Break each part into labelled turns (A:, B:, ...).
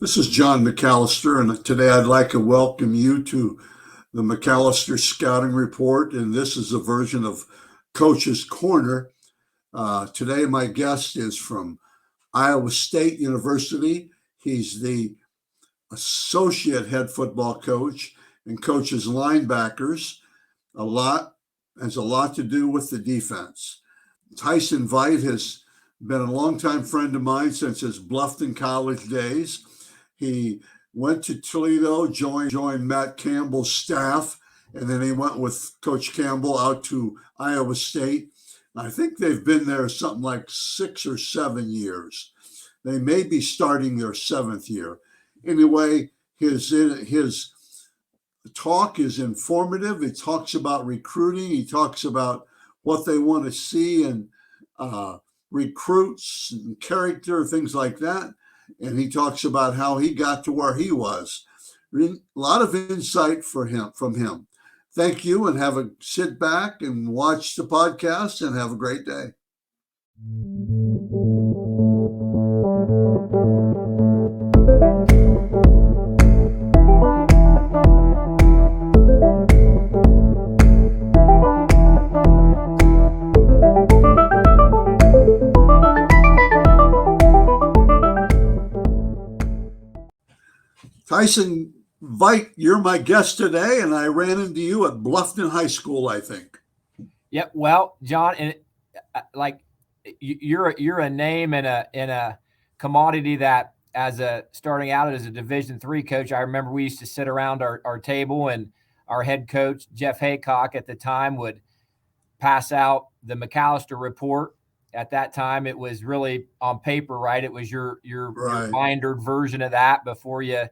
A: This is John McAllister, and today I'd like to welcome you to the McAllister Scouting Report, and this is a version of Coach's Corner. Today, my guest is from Iowa State University. He's the associate head football coach and coaches linebackers. Has a lot to do with the defense. Tyson Veidt has been a longtime friend of mine since his Bluffton College days. He went to Toledo, joined Matt Campbell's staff, and then he went with Coach Campbell out to Iowa State. I think they've been there something like 6 or 7 years. They may be starting their 7th year. Anyway, his talk is informative. He talks about recruiting. He talks about what they want to see in recruits and character, things like that. And he talks about how he got to where he was. A lot of insight from him. Thank you, and sit back and watch the podcast and have a great day. Tyson Veidt, you're my guest today, and I ran into you at Bluffton High School, I think.
B: Yeah, well, John, and you're a name and a commodity that starting out as a Division III coach. I remember we used to sit around our table, and our head coach Jeff Haycock at the time would pass out the McAllister report. At that time, it was really on paper, right? It was your bindered version of that before you.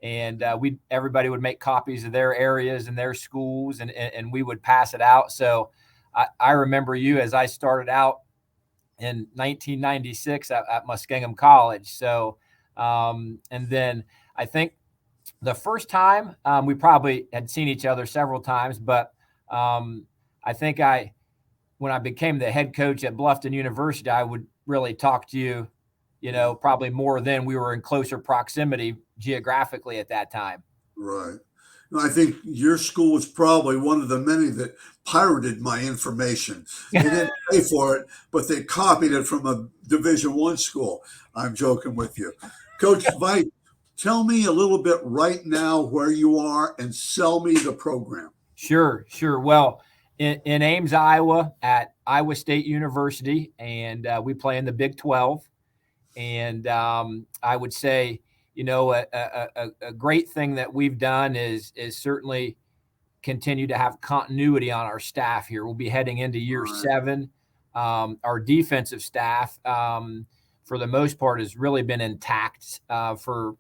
B: And everybody would make copies of their areas and their schools, and we would pass it out. So I remember you as I started out in 1996 at Muskingum College. So, and then I think the first time we probably had seen each other several times, but I think when I became the head coach at Bluffton University, I would really talk to you, probably more than we were in closer proximity geographically at that time.
A: Right. And I think your school was probably one of the many that pirated my information. They didn't pay for it, but they copied it from a Division I school. I'm joking with you. Coach Veidt, tell me a little bit right now where you are and sell me the program.
B: Sure. Well, in Ames, Iowa at Iowa State University, and we play in the Big 12. And I would say, a great thing that we've done is certainly continue to have continuity on our staff here. We'll be heading into year 7. Our defensive staff, for the most part, has really been intact for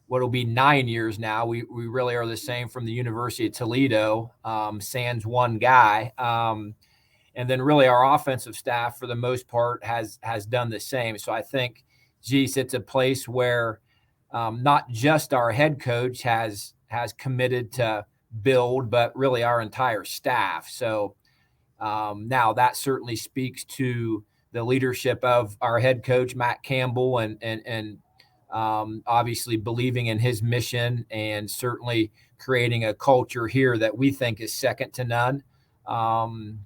B: what will be 9 years now. We really are the same from the University of Toledo, sans one guy. And then really our offensive staff, for the most part, has done the same. So I think, it's a place where not just our head coach has committed to build, but really our entire staff. So now that certainly speaks to the leadership of our head coach, Matt Campbell, and obviously believing in his mission and certainly creating a culture here that we think is second to none. And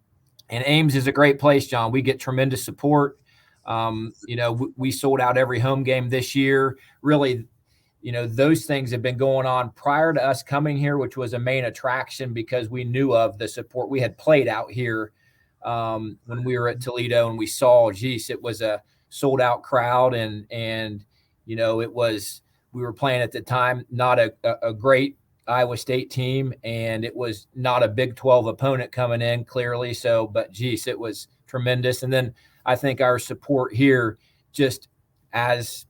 B: Ames is a great place, John. We get tremendous support. We sold out every home game this year. Really, those things have been going on prior to us coming here, which was a main attraction because we knew of the support. We had played out here when we were at Toledo, and we saw, it was a sold out crowd. And we were playing at the time, not a great Iowa State team, and it was not a Big 12 opponent coming in clearly. So, but it was tremendous. And then I think our support here, just as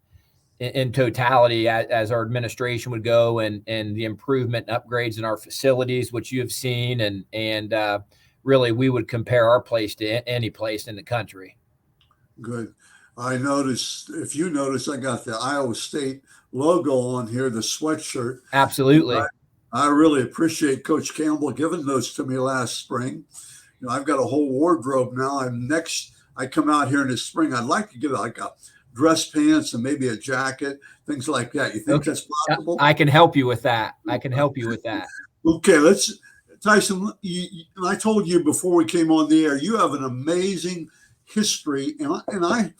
B: in totality, as our administration would go, and the improvement and upgrades in our facilities, which you have seen, and really we would compare our place to any place in the country.
A: Good. I noticed, if you notice, I got the Iowa State logo on here, the sweatshirt.
B: Absolutely.
A: I really appreciate Coach Campbell giving those to me last spring. I've got a whole wardrobe now. I come out here in the spring. I'd like to get like a dress pants and maybe a jacket, things like that. You think
B: Okay.
A: that's possible?
B: I can help you with that. I can help you with that.
A: Okay, Tyson, I told you before we came on the air, you have an amazing history. I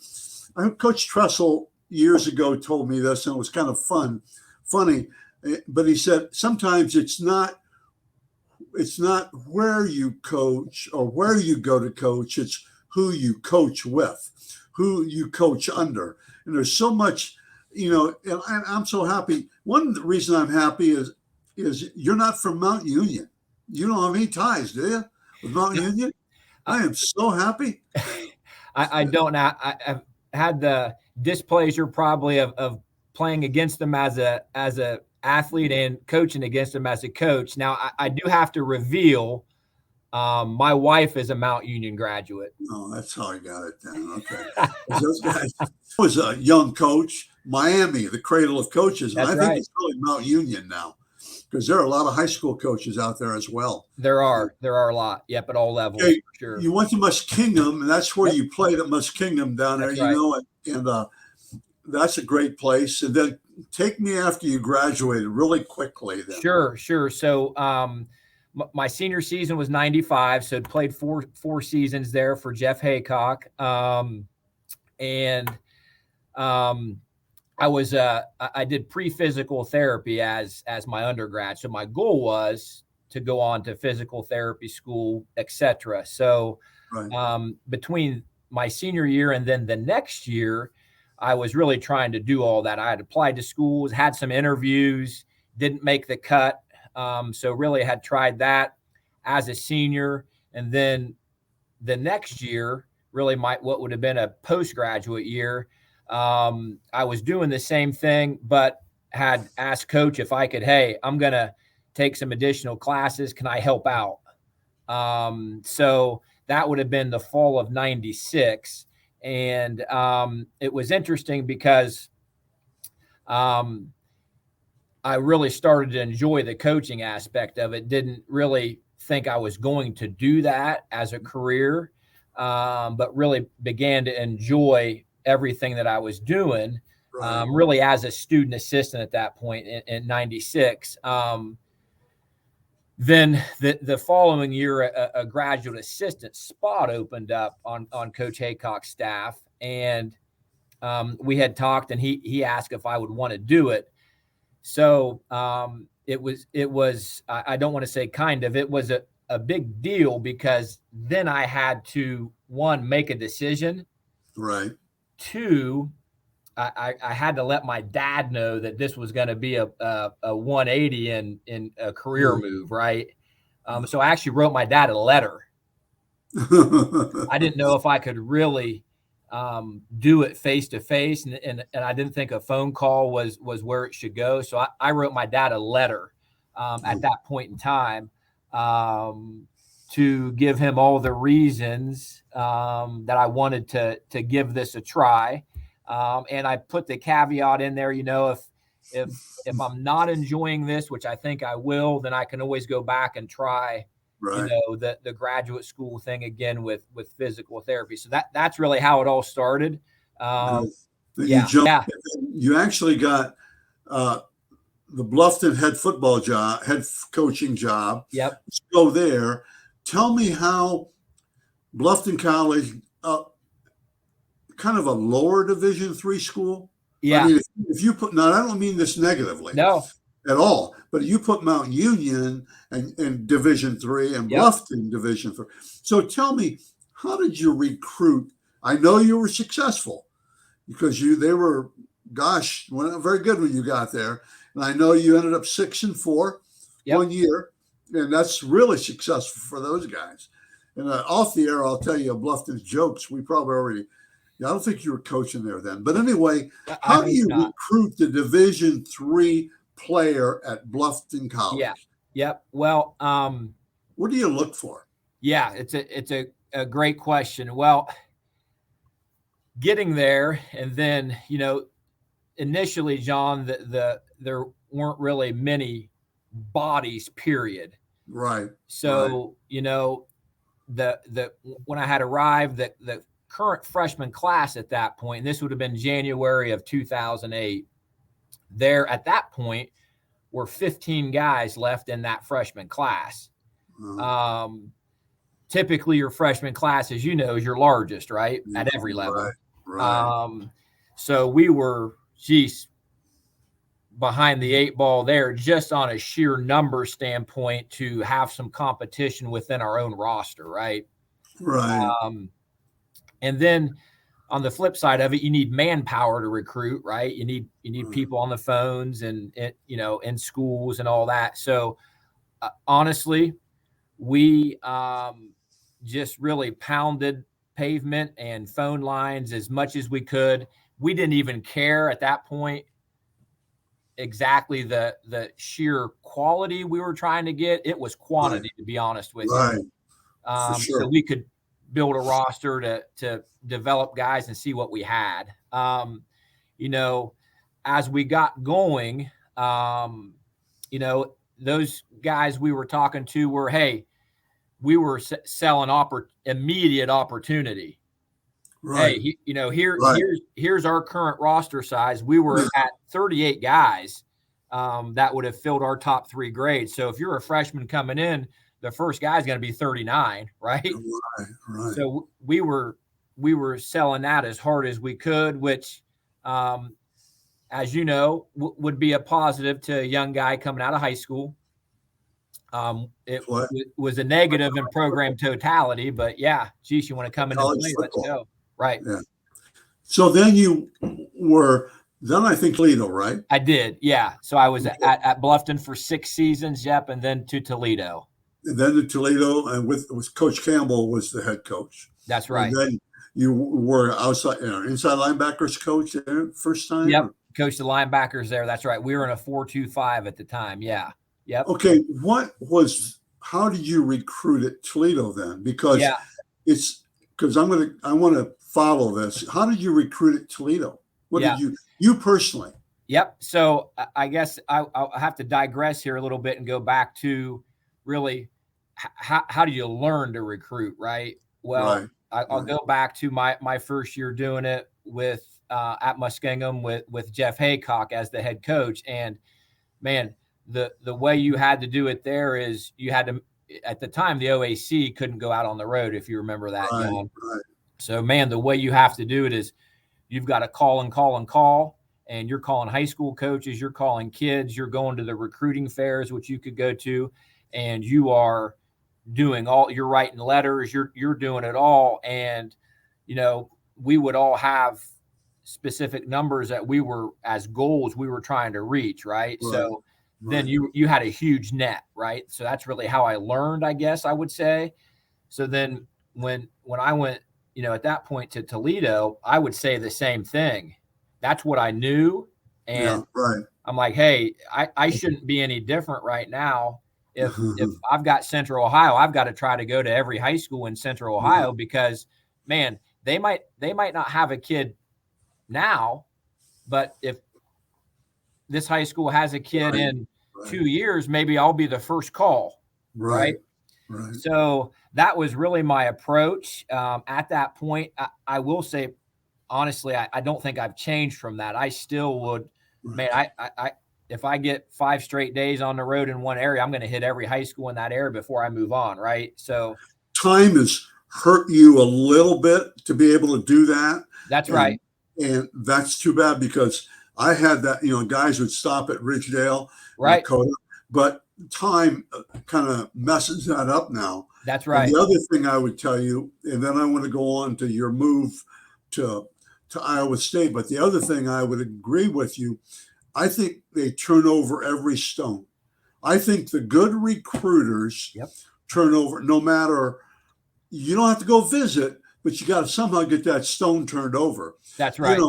A: Coach Tressel years ago told me this, and it was kind of funny. But he said, sometimes it's not where you coach or where you go to coach, it's who you coach with, who you coach under. And there's so much, and I'm so happy. One reason I'm happy is you're not from Mount Union. You don't have any ties, do you, with Mount Union? I am so happy.
B: I don't. I've had the displeasure probably of playing against them as a athlete and coaching against them as a coach. Now, I do have to reveal my wife is a Mount Union graduate.
A: Oh, that's how I got it down. Okay. Those guys, I was a young coach, Miami, the cradle of coaches. And
B: That's
A: I think
B: right.
A: it's really Mount Union now because there are a lot of high school coaches out there as well.
B: There are a lot. Yep, at all levels.
A: Okay,
B: For sure.
A: you went to Muskingum, and that's where you played at Muskingum down there,
B: That's right.
A: and that's a great place. And then take me after you graduated really quickly then.
B: Sure. So my senior season was 95, so played four seasons there for Jeff Haycock. I did pre-physical therapy as my undergrad. So my goal was to go on to physical therapy school, etc. So
A: Right.
B: between my senior year and then the next year, I was really trying to do all that. I had applied to schools, had some interviews, didn't make the cut. So really had tried that as a senior. And then the next year, really what would have been a postgraduate year, I was doing the same thing, but had asked coach if I could, hey, I'm going to take some additional classes. Can I help out? So that would have been the fall of 96. And it was interesting because I really started to enjoy the coaching aspect of it. Didn't really think I was going to do that as a career, but really began to enjoy everything that I was doing,
A: Right.
B: really as a student assistant at that point in 96. Then the following year, a graduate assistant spot opened up on Coach Haycock's staff, and we had talked, and he asked if I would want to do it. So it was I don't want to say kind of, it was a big deal because then I had to, one, make a decision.
A: Right.
B: Two, I had to let my dad know that this was going to be a 180 in a career move, right? So I actually wrote my dad a letter. I didn't know if I could really do it face to face, and I didn't think a phone call was where it should go. So I wrote my dad a letter at that point in time to give him all the reasons that I wanted to give this a try. And I put the caveat in there, if I'm not enjoying this, which I think I will, then I can always go back and try,
A: Right.
B: the graduate school thing again with physical therapy. So that's really how it all started.
A: You actually got the Bluffton head coaching job.
B: Yep.
A: Let's go there. Tell me how Bluffton College, kind of a lower Division III school.
B: Yeah.
A: I mean, if you put, now I don't mean this negatively,
B: no,
A: at all, but you put Mount Union and Division III and Bluffton Division III. So tell me, how did you recruit? I know you were successful because they were, very good when you got there, and I know you ended up 6-4 one year, and that's really successful for those guys. And off the air, I'll tell you Bluffton's jokes. We probably already. I don't think you were coaching there then. But anyway, how do you recruit the Division III player at Bluffton College?
B: Yeah. Yep. Well,
A: what do you look for?
B: Yeah, it's a great question. Well, getting there, and then initially, John, there weren't really many bodies. Period.
A: Right.
B: So when I had arrived, the current freshman class at that point, and this would have been January of 2008, there at that point were 15 guys left in that freshman class. Typically your freshman class, as you know, is your largest, right? At every level.
A: Right.
B: So we were, behind the eight ball there, just on a sheer number standpoint, to have some competition within our own roster, right?
A: Right.
B: And then on the flip side of it, you need manpower to recruit, right? You need people on the phones and in schools and all that. So honestly, we just really pounded pavement and phone lines as much as we could. We didn't even care at that point exactly the sheer quality we were trying to get. It was quantity, to be honest with you.
A: For sure.
B: So we could build a roster to develop guys and see what we had. As we got going, those guys we were talking to were, hey, we were selling immediate opportunity.
A: Right.
B: Hey, here's our current roster size. We were at 38 guys that would have filled our top 3 grades. So if you're a freshman coming in, the first guy is going to be 39, right?
A: Right.
B: So we were selling that as hard as we could, which, as you know, would be a positive to a young guy coming out of high school. It was a negative in program totality, but yeah, geez, you want to come in and play? Let's go. Right.
A: Yeah. So then then I think Toledo, right?
B: I did. Yeah. So I was at Bluffton for 6 seasons. Yep. And then to Toledo.
A: And then to Toledo, and with Coach Campbell was the head coach.
B: That's right.
A: And then you were inside linebackers coach there first time?
B: Yep. Coached the linebackers there. That's right. We were in a 4-2-5 at the time. Yeah. Yep.
A: Okay. How did you recruit at Toledo then? Because I want to follow this. How did you recruit at Toledo? What did you personally?
B: Yep. So I guess I'll have to digress here a little bit and go back to really how do you learn to recruit, right? Well, I'll go back to my first year doing it with at Muskingum with Jeff Haycock as the head coach. And man, the way you had to do it there is you had to, at the time, the OAC couldn't go out on the road, if you remember that, John.
A: Right.
B: So, man, the way you have to do it is you've got to call, and you're calling high school coaches, you're calling kids, you're going to the recruiting fairs, which you could go to, and you are doing you're writing letters, you're doing it all. And, we would all have specific numbers that we were, as goals we were trying to reach, right? So then you had a huge net, right? So that's really how I learned, I guess I would say. So then when I went, at that point to Toledo, I would say the same thing. That's what I knew. And I'm like, hey, I shouldn't be any different right now. If I've got Central Ohio, I've got to try to go to every high school in Central Ohio because, man, they might not have a kid now, but if this high school has a kid in 2 years, maybe I'll be the first call. Right. So that was really my approach. At that point, I will say, honestly, I don't think I've changed from that. I still would, man, I if I get 5 straight days on the road in one area, I'm going to hit every high school in that area before I move on. Right. So
A: time has hurt you a little bit to be able to do that.
B: That's right.
A: And that's too bad because I had that, guys would stop at Ridgedale,
B: right?
A: Dakota, but time kind of messes that up now.
B: That's right.
A: And the other thing I would tell you, and then I want to go on to your move to Iowa State, but the other thing I would agree with you, I think they turn over every stone. I think the good recruiters turn over, no matter, you don't have to go visit, but you got to somehow get that stone turned over.
B: That's right.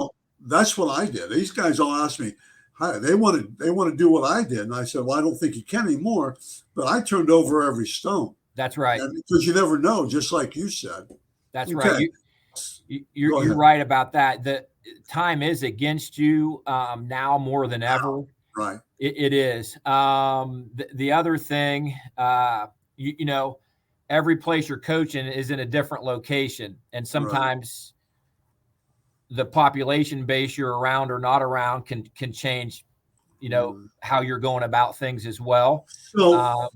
A: That's what I did. These guys all asked me, hi, they want to do what I did. And I said, well, I don't think you can anymore, but I turned over every stone.
B: That's right.
A: And because you never know, just like you said.
B: That's right. You're right about that. The time is against you now more than ever.
A: Right.
B: It is. The other thing, every place you're coaching is in a different location. And sometimes the population base you're around or not around can change, how you're going about things as well.
A: So,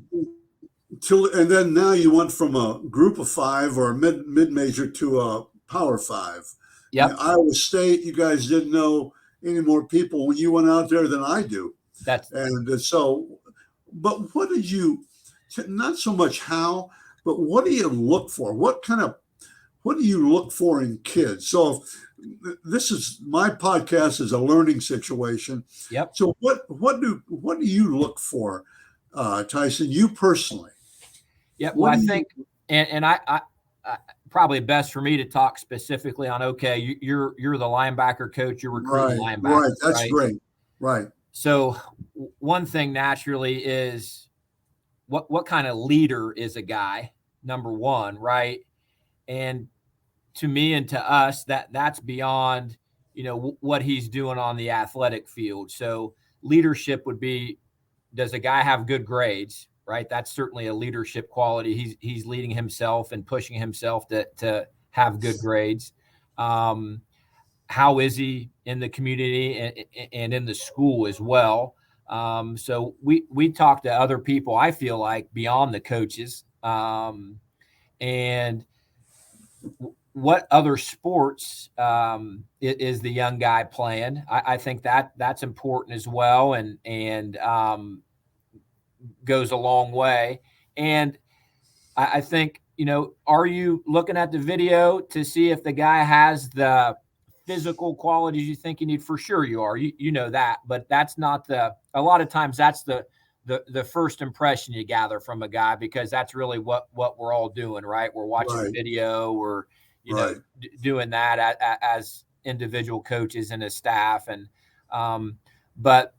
A: and then now you went from a group of five or a mid major to a power five.
B: Yep.
A: Iowa State, you guys didn't know any more people when you went out there than I do. But what did you, not so much how, but what do you look for? What do you look for in kids? So this is, my podcast is a learning situation.
B: Yep.
A: So what do you look for, Tyson, you personally?
B: Yeah, well, I think, and I probably best for me to talk specifically on, okay, you're the linebacker coach, you're recruiting linebackers.
A: Right, that's great. Right.
B: So one thing naturally is what kind of leader is a guy, number one, right? And to me and to us, that's beyond, what he's doing on the athletic field. So leadership would be, does a guy have good grades? Right. That's certainly a leadership quality. He's leading himself and pushing himself to have good grades. How is he in the community and in the school as well? So we talk to other people, I feel like, beyond the coaches. And what other sports is the young guy playing? I think that's important as well. And goes a long way. And I think, are you looking at the video to see if the guy has the physical qualities you think you need? For sure you are. You know that, but that's not a lot of times that's the first impression you gather from a guy, because that's really what we're all doing, right? We're watching video, or, doing that as individual coaches and as staff. And, but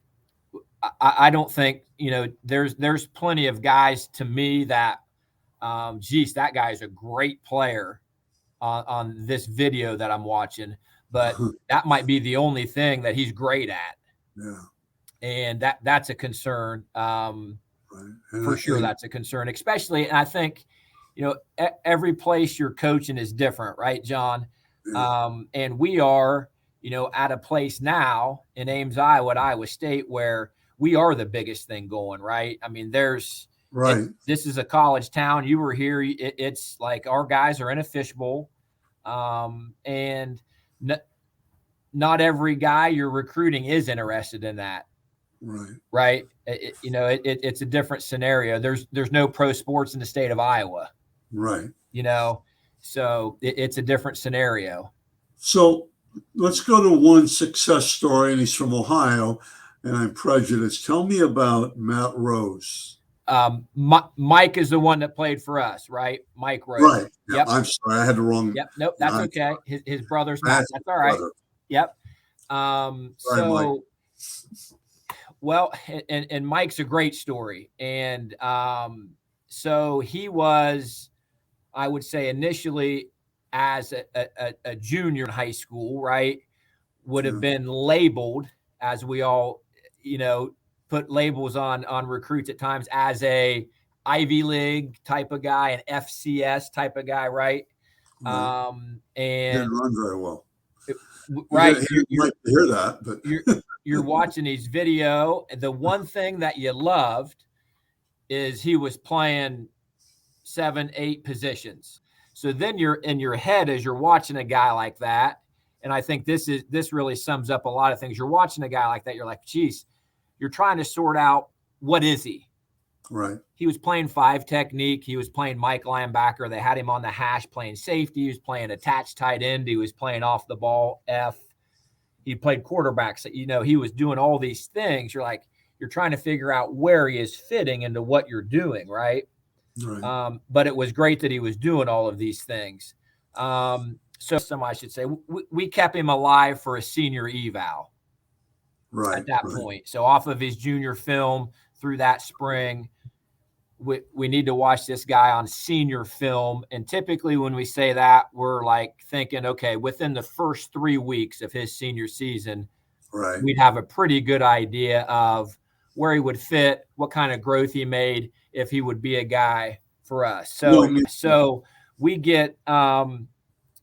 B: I don't think, there's plenty of guys to me that, that guy is a great player on this video that I'm watching, but that might be the only thing that he's great at.
A: Yeah.
B: And that's a concern. For sure. That's a concern, especially. And I think, every place you're coaching is different, right, John?
A: Yeah.
B: And we are, at a place now in Ames, Iowa, at Iowa State, where we are the biggest thing going, right? I mean, this is a college town. You were here. It's like our guys are in a fishbowl. And not every guy you're recruiting is interested in that. Right. It's a different scenario. There's no pro sports in the state of Iowa.
A: Right.
B: So it's a different scenario.
A: So let's go to one success story, and he's from Ohio, and I'm prejudiced. Tell me about Matt Rose.
B: Mike is the one that played for us, right? Mike Rose.
A: Right. Yeah,
B: yep.
A: I'm sorry, I had the wrong.
B: Yep. Nope. That's okay. His brother's Matt. That's all right. Brother. Yep.
A: Sorry, Mike.
B: Well, and Mike's a great story. And so he was, I would say, initially as a junior in high school, right, would have been labeled, as we all, put labels on recruits at times, as a Ivy League type of guy, an FCS type of guy, right? And
A: didn't run very well.
B: Right.
A: You like to hear that, but
B: you're watching his video. The one thing that you loved is he was playing 7-8 positions. So then you're in your head as you're watching a guy like that. And I think this really sums up a lot of things. You're watching a guy like that. You're like, geez, you're trying to sort out, what is he?
A: Right.
B: He was playing 5 technique. He was playing Mike linebacker. They had him on the hash playing safety. He was playing attached tight end. He was playing off the ball F. He played quarterback. So, he was doing all these things. You're like, you're trying to figure out where he is fitting into what you're doing, right?
A: Right.
B: But it was great that he was doing all of these things. So I should say, we kept him alive for a senior eval.
A: Right.
B: At that point. So off of his junior film through that spring, we need to watch this guy on senior film. And typically when we say that, we're like thinking, okay, within the first 3 weeks of his senior season,
A: right,
B: we'd have a pretty good idea of where he would fit, what kind of growth he made, if he would be a guy for us. So we get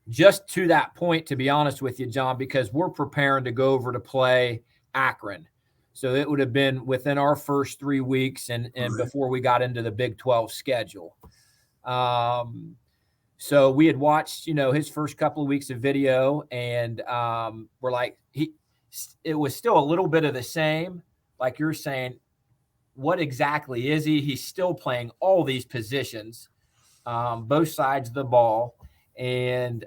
B: just to that point, to be honest with you, John, because we're preparing to go over to play Akron. So it would have been within our first 3 weeks and before we got into the Big 12 schedule. So we had watched, his first couple of weeks of video, and we're like, it was still a little bit of the same. Like you're saying, what exactly is he? He's still playing all these positions, both sides of the ball. And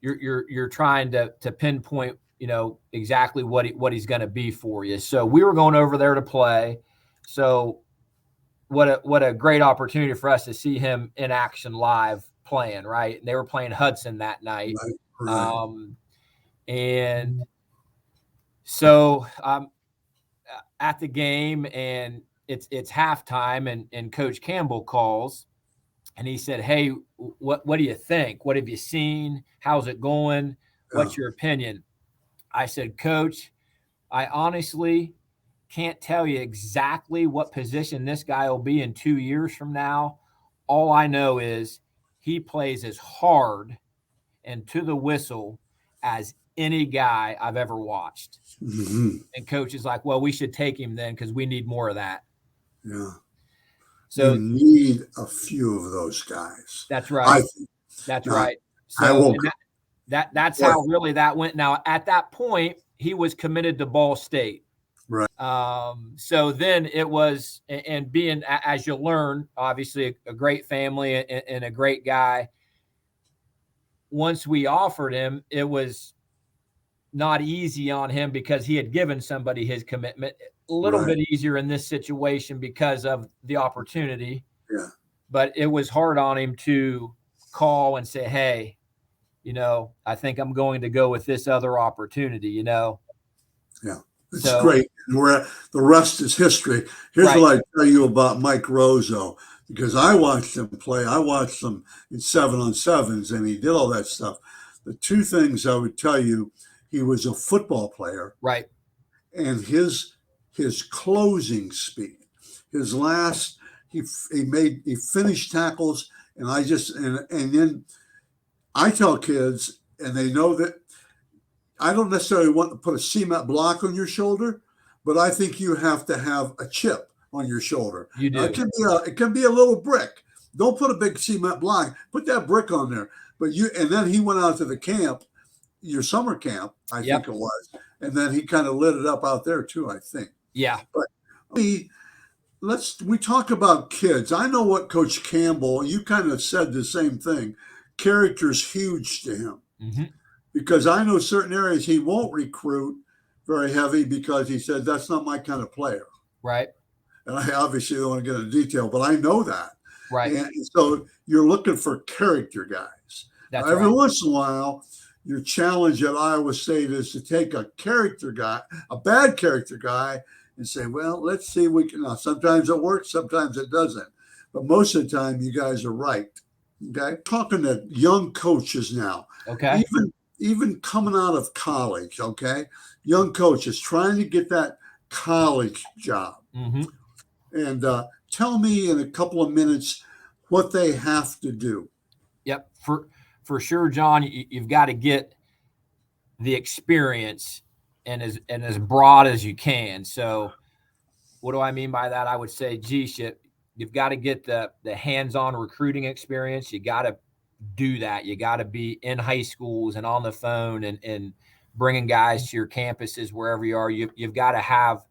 B: you're trying to pinpoint, exactly what he's going to be for you. So we were going over there to play. So what a great opportunity for us to see him in action live playing, right? And they were playing Hudson that night.
A: Right.
B: And so at the game, and it's halftime, and Coach Campbell calls, and he said, "Hey, what do you think? What have you seen? How's it going? What's your opinion?" I said, "Coach, I honestly can't tell you exactly what position this guy will be in 2 years from now. All I know is he plays as hard and to the whistle as any guy I've ever watched."
A: Mm-hmm.
B: And Coach is like, "Well, we should take him then because we need more of that."
A: Yeah.
B: So
A: you need a few of those guys.
B: That's right. That's right. So that's how really that went. Now, at that point, he was committed to Ball State.
A: Right.
B: So then it was, and being, as you learn, obviously a great family and a great guy. Once we offered him, it was not easy on him because he had given somebody his commitment. A little bit easier in this situation because of the opportunity.
A: Yeah.
B: But it was hard on him to call and say, "Hey, I think I'm going to go with this other opportunity,"
A: Yeah. It's great. The rest is history. Here's what I tell you about Mike Rozo, because I watched him play. I watched him in 7-on-7s, and he did all that stuff. The two things I would tell you, he was a football player.
B: Right.
A: And his closing speed, his last, he finished tackles, and then I tell kids, and they know that I don't necessarily want to put a cement block on your shoulder, but I think you have to have a chip on your shoulder.
B: You do.
A: It can be a little brick. Don't put a big cement block. Put that brick on there. And then he went out to the camp, your summer camp, I think it was, and then he kind of lit it up out there too, I think.
B: Yeah.
A: But we talk about kids. I know what Coach Campbell, you kind of said the same thing. Character's huge to him.
B: Mm-hmm.
A: Because I know certain areas he won't recruit very heavy because he said, that's not my kind of player.
B: Right.
A: And I obviously don't want to get into detail, but I know that.
B: Right.
A: And so you're looking for character guys. Every once in a while, your challenge at Iowa State is to take a character guy, a bad character guy, and say, well, let's see if we can. Now, sometimes it works, sometimes it doesn't. But most of the time, you guys are right. Okay. Talking to young coaches now.
B: Okay.
A: Even coming out of college, okay? Young coaches trying to get that college job.
B: Mm-hmm.
A: And tell me in a couple of minutes what they have to do.
B: Yep. For sure, John, you've got to get the experience and as broad as you can. So what do I mean by that? I would say, you've got to get the hands-on recruiting experience. You got to do that. You got to be in high schools and on the phone and bringing guys to your campuses wherever you are. You've got to have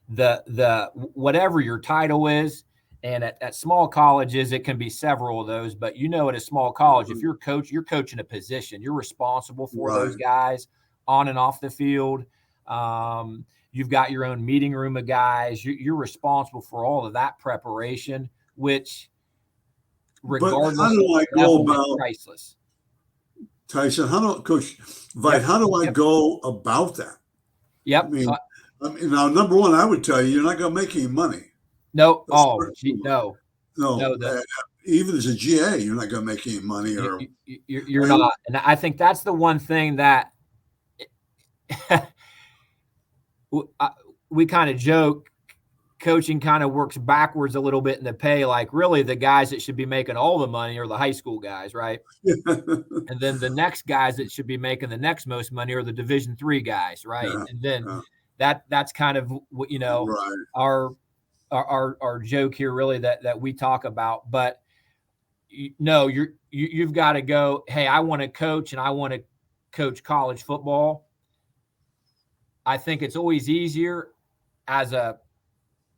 B: the whatever your title is. And at small colleges, it can be several of those. But at a small college, if you're coaching a position. You're responsible for those guys on and off the field. You've got your own meeting room of guys. You're responsible for all of that preparation, which regardless
A: how do I go about
B: priceless.
A: Tyson, Coach Veidt, how do I go about that?
B: Yep.
A: I mean, now, number one, I would tell you, you're not going to make any money.
B: No.
A: No. Even as a GA, you're not going to make any money.
B: You're not. And I think that's the one thing that we kind of joke coaching kind of works backwards a little bit in the pay. Like really the guys that should be making all the money are the high school guys, right? And then the next guys that should be making the next most money are the Division III guys, right?
A: Yeah,
B: And then
A: yeah.
B: that's kind of what,
A: Right.
B: our joke here really that we talk about. But no, you've got to go, hey, I want to coach and I want to coach college football. I think it's always easier as a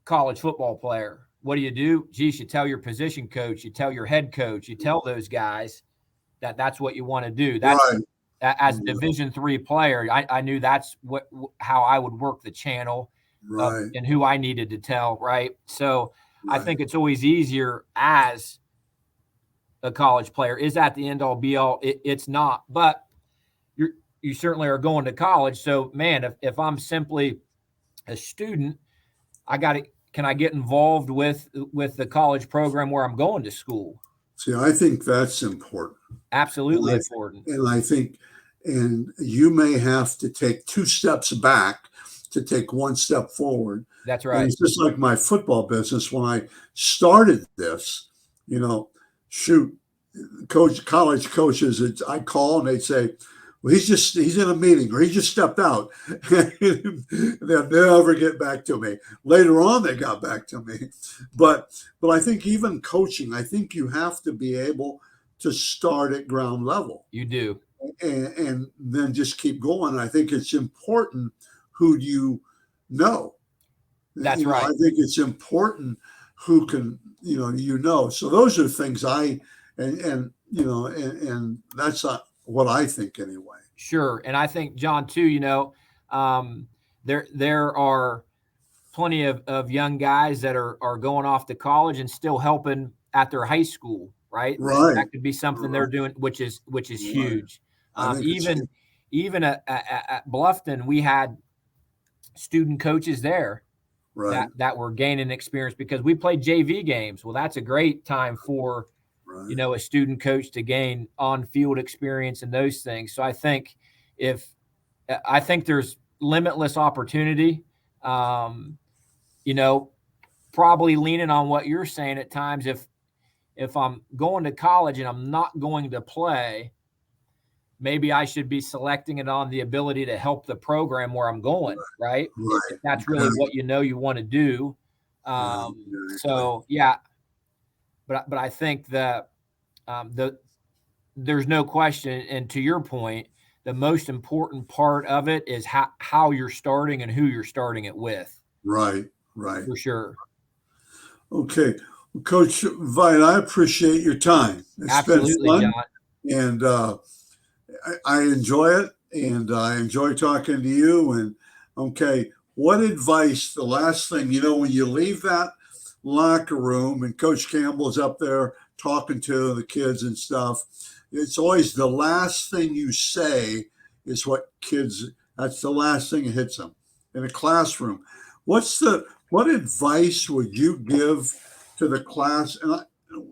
B: college football player. What do? Geez, you tell your position coach, you tell your head coach, you tell those guys that's what you want to do. That's
A: Right.
B: as a Division III player. I knew that's how I would work the channel
A: Right.
B: and who I needed to tell. Right. So I
A: Right.
B: think it's always easier as a college player. Is that the end all be all? It's not, but you certainly are going to college. So man, if I'm simply a student, can I get involved with the college program where I'm going to school?
A: See, I think that's important.
B: Absolutely important.
A: And I think, and you may have to take 2 steps back to take 1 step forward.
B: That's
A: And
B: right.
A: it's just like my football business. When I started this, shoot, college coaches, I'd call and they'd say, well, he's in a meeting or he just stepped out. They'll never get back to me. Later on, they got back to me. But I think even coaching, I think you have to be able to start at ground level.
B: You do.
A: And then just keep going. I think it's important who you know.
B: That's right.
A: I think it's important who can, So those are things and that's not what I think anyway.
B: Sure. And I think, John, too, there are plenty of young guys that are going off to college and still helping at their high school, right?
A: Right.
B: That could be something they're doing, which is huge. Even at Bluffton, we had student coaches there that were gaining experience because we played JV games. Well, that's a great time for a student coach to gain on-field experience and those things. So I think there's limitless opportunity. Probably leaning on what you're saying at times. If I'm going to college and I'm not going to play, maybe I should be selecting it on the ability to help the program where I'm going, right? If that's really what you want to do. So yeah, but I think that there's no question, and to your point, the most important part of it is how you're starting and who you're starting it with.
A: Right.
B: For sure.
A: Okay. Well, Coach Veidt, I appreciate your time. It's
B: Absolutely,
A: been fun.
B: John.
A: And I enjoy it, and I enjoy talking to you. And okay, what advice, the last thing, when you leave that locker room and Coach Campbell's up there talking to the kids and stuff, it's always the last thing you say is that's the last thing that hits them in a classroom. What advice would you give to the class? And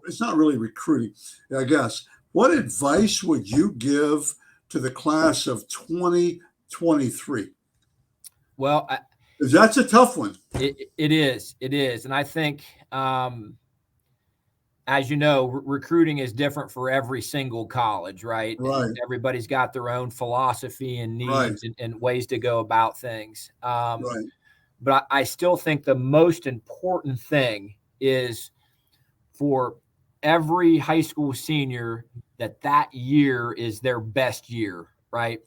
A: it's not really recruiting, I guess. What advice would you give to the class of 2023?
B: Well,
A: that's a tough one.
B: It is. And I think, as you know, recruiting is different for every single college, right?
A: Right.
B: Everybody's got their own philosophy and needs and ways to go about things. But I still think the most important thing is for every high school senior that year is their best year, right?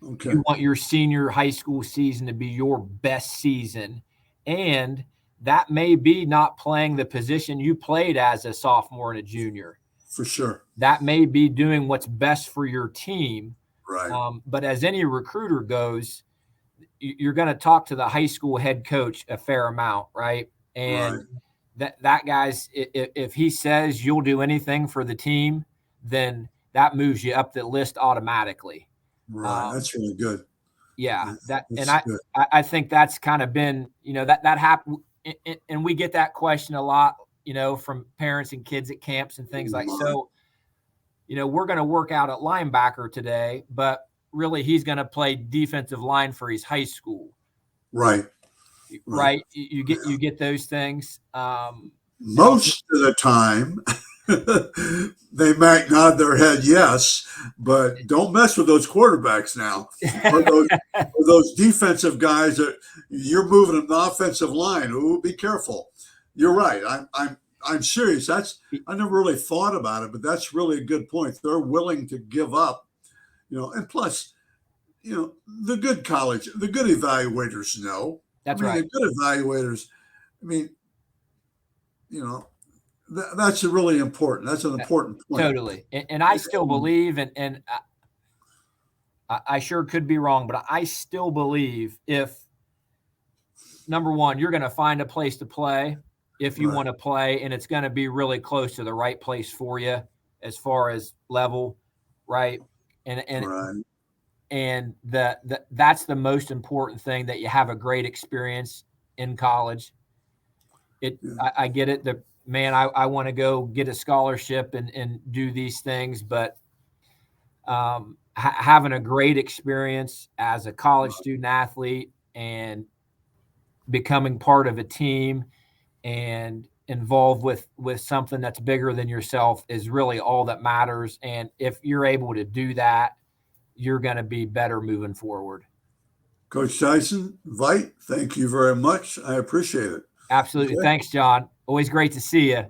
A: Okay.
B: You want your senior high school season to be your best season. And that may be not playing the position you played as a sophomore and a junior.
A: For sure.
B: That may be doing what's best for your team.
A: Right.
B: But as any recruiter goes, you're going to talk to the high school head coach a fair amount, right? And that guy's, if he says you'll do anything for the team, then that moves you up the list automatically.
A: Right. That's really good.
B: Yeah. I think that's kind of been, that happened. And we get that question a lot, from parents and kids at camps and things like, so, we're going to work out at linebacker today, but really he's going to play defensive line for his high school.
A: Right. Right.
B: right? You get those things. And
A: Most of the time, they might nod their head yes, but don't mess with those quarterbacks now, or those defensive guys that you're moving an offensive line. Ooh, be careful. You're right. I'm serious. I never really thought about it, but that's really a good point. They're willing to give up, and plus, the good evaluators know. I
B: that's
A: mean, the
B: right.
A: good evaluators. I mean, you know, that's really important. That's an important point.
B: Totally. And I still believe, and I sure could be wrong, but I still believe if number one, you're going to find a place to play if you
A: Right,
B: want to play, and it's going to be really close to the right place for you as far as level, right? And and
A: right.
B: and that's the most important thing, that you have a great experience in college.
A: Yeah,
B: I get it. The man, I want to go get a scholarship and do these things, but having a great experience as a college student athlete and becoming part of a team and involved with something that's bigger than yourself is really all that matters. And if you're able to do that, you're going to be better moving forward.
A: Coach Tyson Veidt, thank you very much. I appreciate it.
B: Absolutely.
A: Okay.
B: Thanks, John. Always great to see you.